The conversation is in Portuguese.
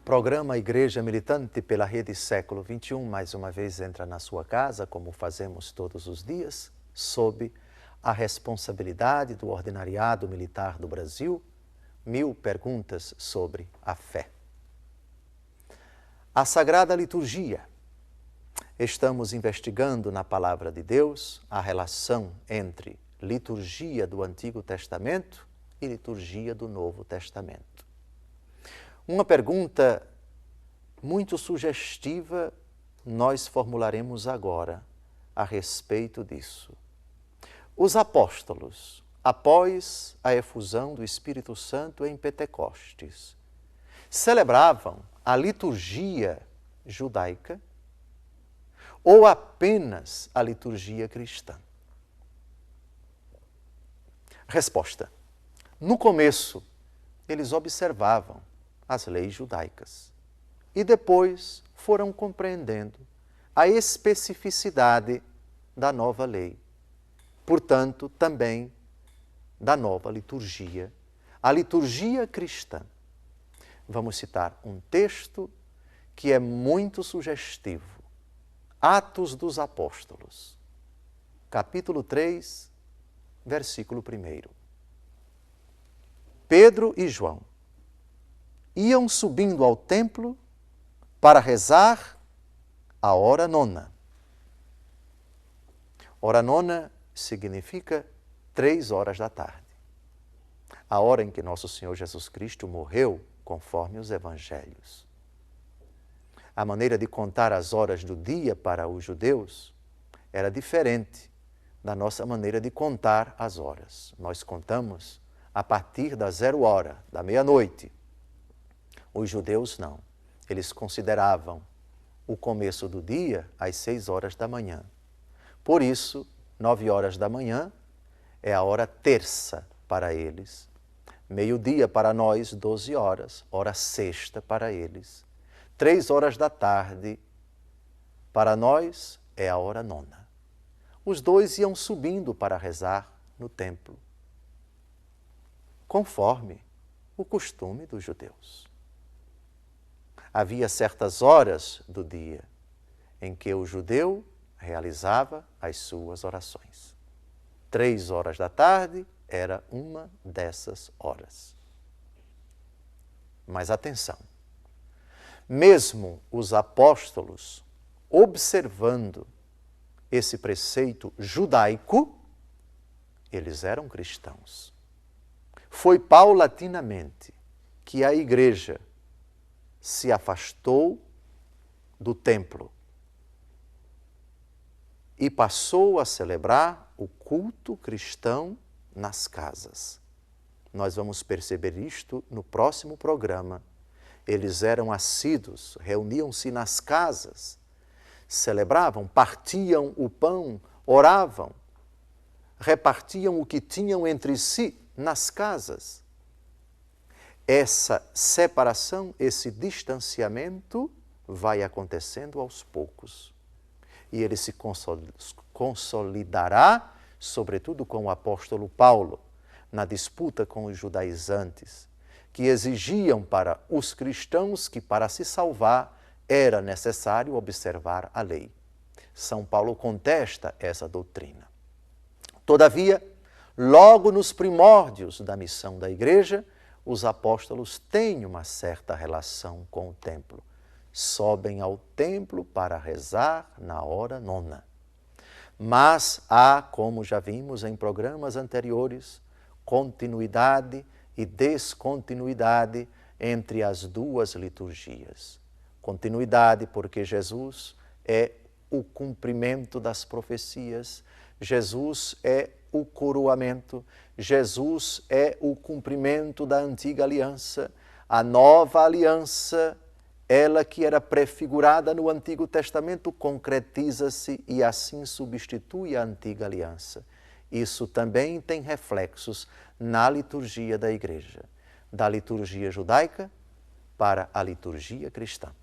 Programa Igreja Militante pela Rede Século XXI, mais uma vez entra na sua casa, como fazemos todos os dias, sob a responsabilidade do Ordinariado Militar do Brasil, 1000 perguntas sobre a fé. A Sagrada Liturgia. Estamos investigando na Palavra de Deus a relação entre liturgia do Antigo Testamento e liturgia do Novo Testamento. Uma pergunta muito sugestiva nós formularemos agora a respeito disso. Os apóstolos, após a efusão do Espírito Santo em Pentecostes, celebravam a liturgia judaica ou apenas a liturgia cristã? Resposta: no começo, eles observavam as leis judaicas e depois foram compreendendo a especificidade da nova lei, portanto, também da nova liturgia, a liturgia cristã. Vamos citar um texto que é muito sugestivo. Atos dos Apóstolos, capítulo 3, versículo 1. Pedro e João iam subindo ao templo para rezar a hora nona. Hora nona significa 3 horas da tarde. A hora em que nosso Senhor Jesus Cristo morreu, conforme os evangelhos. A maneira de contar as horas do dia para os judeus era diferente da nossa maneira de contar as horas. Nós contamos a partir da 0 hora, da meia-noite. Os judeus não. Eles consideravam o começo do dia às 6 horas da manhã. Por isso, 9 horas da manhã é a hora terça para eles. Meio-dia para nós, 12 horas, hora sexta para eles. 3 horas da tarde, para nós, é a hora nona. Os dois iam subindo para rezar no templo, conforme o costume dos judeus. Havia certas horas do dia em que o judeu realizava as suas orações. 3 horas da tarde era uma dessas horas. Mas atenção! Mesmo os apóstolos, observando esse preceito judaico, eles eram cristãos. Foi paulatinamente que a igreja se afastou do templo e passou a celebrar o culto cristão nas casas. Nós vamos perceber isto no próximo programa. Eles eram assíduos, reuniam-se nas casas, celebravam, partiam o pão, oravam, repartiam o que tinham entre si nas casas. Essa separação, esse distanciamento vai acontecendo aos poucos. E ele se consolidará, sobretudo com o apóstolo Paulo, na disputa com os judaizantes, que exigiam para os cristãos que, para se salvar, era necessário observar a lei. São Paulo contesta essa doutrina. Todavia, logo nos primórdios da missão da igreja, os apóstolos têm uma certa relação com o templo. Sobem ao templo para rezar na hora nona. Mas há, como já vimos em programas anteriores, continuidade e descontinuidade entre as duas liturgias. Continuidade porque Jesus é o cumprimento das profecias, Jesus é o coroamento, Jesus é o cumprimento da antiga aliança, a nova aliança, ela que era prefigurada no Antigo Testamento, concretiza-se e assim substitui a antiga aliança. Isso também tem reflexos na liturgia da igreja, da liturgia judaica para a liturgia cristã.